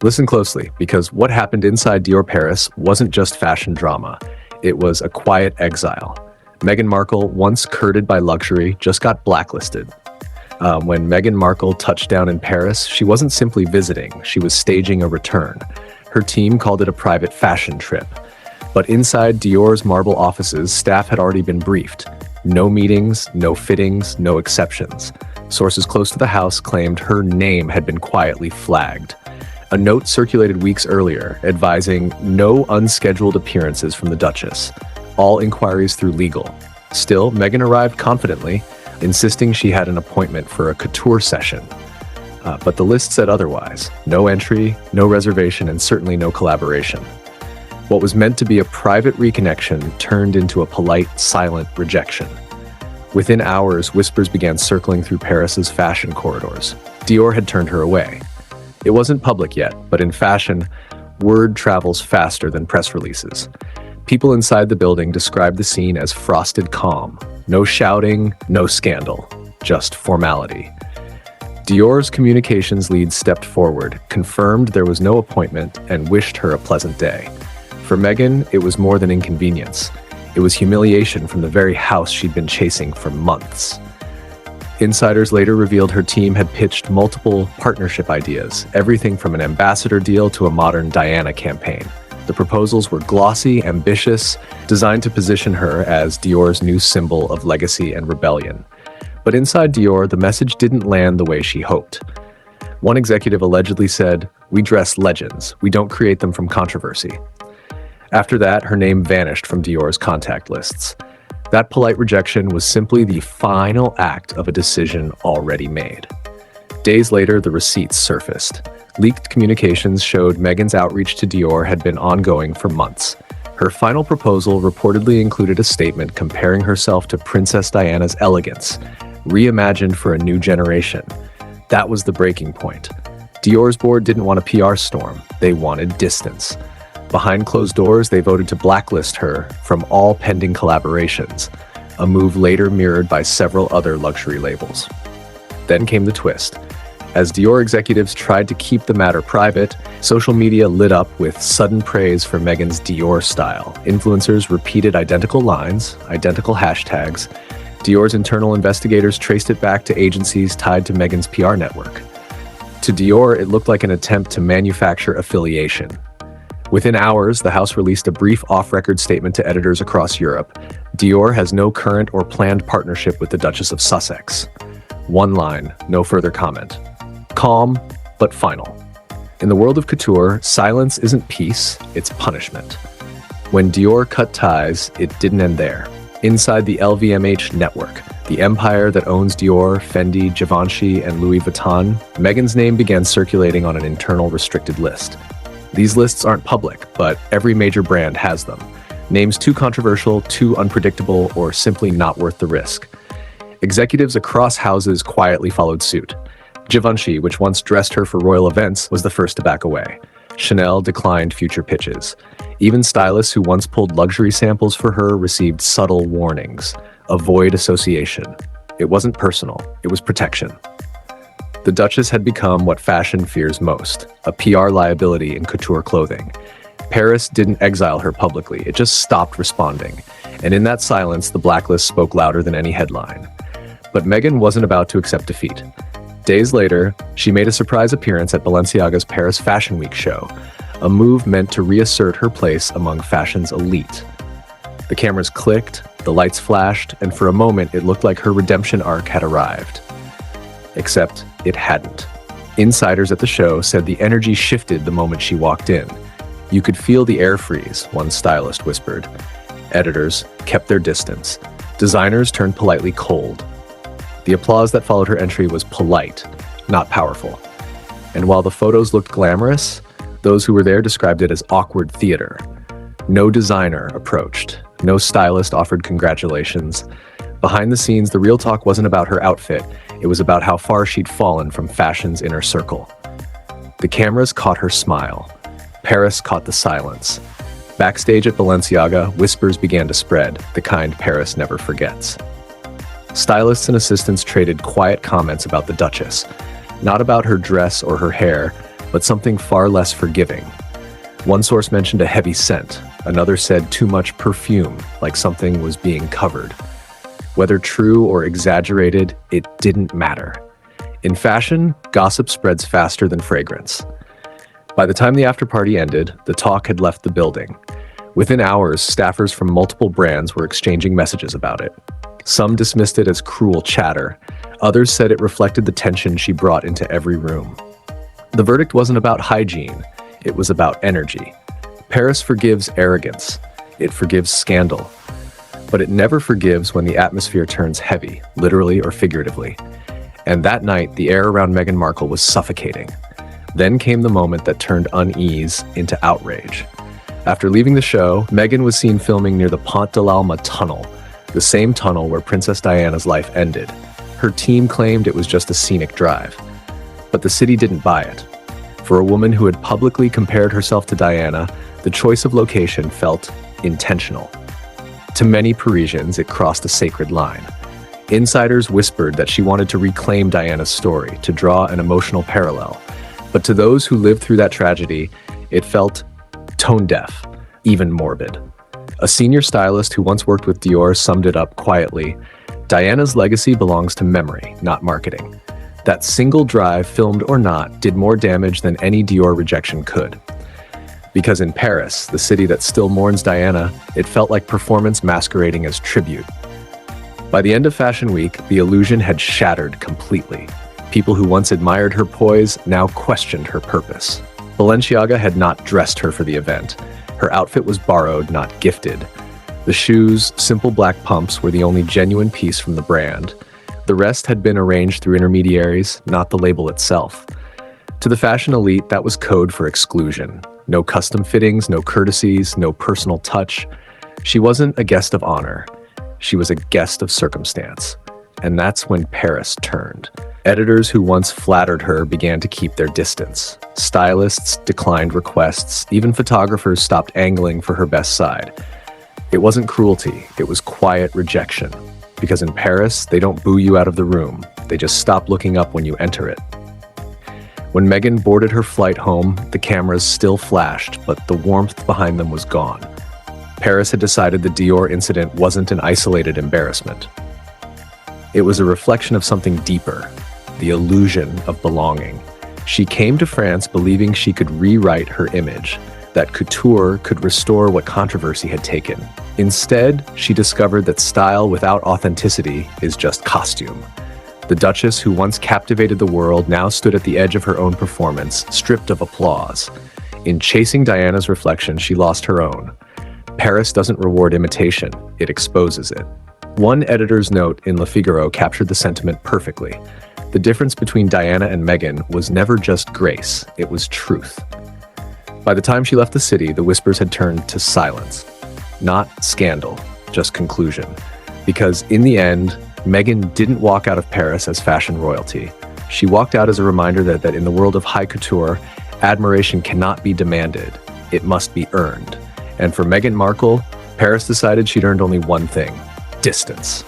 Listen closely, because what happened inside Dior Paris wasn't just fashion drama. It was a quiet exile. Meghan Markle, once courted by luxury, just got blacklisted. When Meghan Markle touched down in Paris, she wasn't simply visiting, she was staging a return. Her team called it a private fashion trip. But inside Dior's marble offices, staff had already been briefed. No meetings, no fittings, no exceptions. Sources close to the house claimed her name had been quietly flagged. A note circulated weeks earlier, advising no unscheduled appearances from the Duchess. All inquiries through legal. Still, Meghan arrived confidently, insisting she had an appointment for a couture session. But the list said otherwise. No entry, no reservation, and certainly no collaboration. What was meant to be a private reconnection turned into a polite, silent rejection. Within hours, whispers began circling through Paris's fashion corridors. Dior had turned her away. It wasn't public yet, but in fashion, word travels faster than press releases. People inside the building described the scene as frosted calm. No shouting, no scandal, just formality. Dior's communications lead stepped forward, confirmed there was no appointment, and wished her a pleasant day. For Meghan, it was more than inconvenience. It was humiliation from the very house she'd been chasing for months. Insiders later revealed her team had pitched multiple partnership ideas, everything from an ambassador deal to a modern Diana campaign. The proposals were glossy, ambitious, designed to position her as Dior's new symbol of legacy and rebellion. But inside Dior, the message didn't land the way she hoped. One executive allegedly said, "We dress legends, we don't create them from controversy." After that, her name vanished from Dior's contact lists. That polite rejection was simply the final act of a decision already made. Days later, the receipts surfaced. Leaked communications showed Meghan's outreach to Dior had been ongoing for months. Her final proposal reportedly included a statement comparing herself to Princess Diana's elegance, reimagined for a new generation. That was the breaking point. Dior's board didn't want a PR storm. They wanted distance. Behind closed doors, they voted to blacklist her from all pending collaborations, a move later mirrored by several other luxury labels. Then came the twist. As Dior executives tried to keep the matter private, social media lit up with sudden praise for Meghan's Dior style. Influencers repeated identical lines, identical hashtags. Dior's internal investigators traced it back to agencies tied to Meghan's PR network. To Dior, it looked like an attempt to manufacture affiliation. Within hours, the house released a brief off-record statement to editors across Europe. Dior has no current or planned partnership with the Duchess of Sussex. One line, no further comment. Calm, but final. In the world of couture, silence isn't peace, it's punishment. When Dior cut ties, it didn't end there. Inside the LVMH network, the empire that owns Dior, Fendi, Givenchy, and Louis Vuitton, Meghan's name began circulating on an internal restricted list. These lists aren't public, but every major brand has them. Names too controversial, too unpredictable, or simply not worth the risk. Executives across houses quietly followed suit. Givenchy, which once dressed her for royal events, was the first to back away. Chanel declined future pitches. Even stylists who once pulled luxury samples for her received subtle warnings. Avoid association. It wasn't personal, it was protection. The Duchess had become what fashion fears most, a PR liability in couture clothing. Paris didn't exile her publicly, it just stopped responding. And in that silence, the blacklist spoke louder than any headline. But Meghan wasn't about to accept defeat. Days later, she made a surprise appearance at Balenciaga's Paris Fashion Week show, a move meant to reassert her place among fashion's elite. The cameras clicked, the lights flashed, and for a moment it looked like her redemption arc had arrived. Except it hadn't. Insiders at the show said the energy shifted the moment she walked in. You could feel the air freeze, one stylist whispered. Editors kept their distance. Designers turned politely cold. The applause that followed her entry was polite, not powerful. And while the photos looked glamorous, those who were there described it as awkward theater. No designer approached. No stylist offered congratulations. Behind the scenes, the real talk wasn't about her outfit. It was about how far she'd fallen from fashion's inner circle. The cameras caught her smile. Paris caught the silence. Backstage at Balenciaga, whispers began to spread, the kind Paris never forgets. Stylists and assistants traded quiet comments about the Duchess. Not about her dress or her hair, but something far less forgiving. One source mentioned a heavy scent. Another said too much perfume, like something was being covered. Whether true or exaggerated, it didn't matter. In fashion, gossip spreads faster than fragrance. By the time the after-party ended, the talk had left the building. Within hours, staffers from multiple brands were exchanging messages about it. Some dismissed it as cruel chatter. Others said it reflected the tension she brought into every room. The verdict wasn't about hygiene. It was about energy. Paris forgives arrogance. It forgives scandal. But it never forgives when the atmosphere turns heavy, literally or figuratively. And that night, the air around Meghan Markle was suffocating. Then came the moment that turned unease into outrage. After leaving the show, Meghan was seen filming near the Pont de l'Alma tunnel, the same tunnel where Princess Diana's life ended. Her team claimed it was just a scenic drive. But the city didn't buy it. For a woman who had publicly compared herself to Diana, the choice of location felt intentional. To many Parisians, it crossed a sacred line. Insiders whispered that she wanted to reclaim Diana's story, to draw an emotional parallel. But to those who lived through that tragedy, it felt tone-deaf, even morbid. A senior stylist who once worked with Dior summed it up quietly: Diana's legacy belongs to memory, not marketing. That single drive, filmed or not, did more damage than any Dior rejection could. Because in Paris, the city that still mourns Diana, it felt like performance masquerading as tribute. By the end of Fashion Week, the illusion had shattered completely. People who once admired her poise now questioned her purpose. Balenciaga had not dressed her for the event. Her outfit was borrowed, not gifted. The shoes, simple black pumps, were the only genuine piece from the brand. The rest had been arranged through intermediaries, not the label itself. To the fashion elite, that was code for exclusion. No custom fittings, no courtesies, no personal touch. She wasn't a guest of honor. She was a guest of circumstance. And that's when Paris turned. Editors who once flattered her began to keep their distance. Stylists declined requests. Even photographers stopped angling for her best side. It wasn't cruelty. It was quiet rejection. Because in Paris, they don't boo you out of the room. They just stop looking up when you enter it. When Meghan boarded her flight home, the cameras still flashed, but the warmth behind them was gone. Paris had decided the Dior incident wasn't an isolated embarrassment. It was a reflection of something deeper, the illusion of belonging. She came to France believing she could rewrite her image, that couture could restore what controversy had taken. Instead, she discovered that style without authenticity is just costume. The Duchess, who once captivated the world, now stood at the edge of her own performance, stripped of applause. In chasing Diana's reflection, she lost her own. Paris doesn't reward imitation, it exposes it. One editor's note in Le Figaro captured the sentiment perfectly. The difference between Diana and Meghan was never just grace, it was truth. By the time she left the city, the whispers had turned to silence. Not scandal, just conclusion. Because in the end, Meghan didn't walk out of Paris as fashion royalty. She walked out as a reminder that in the world of high couture, admiration cannot be demanded, it must be earned. And for Meghan Markle, Paris decided she'd earned only one thing: distance.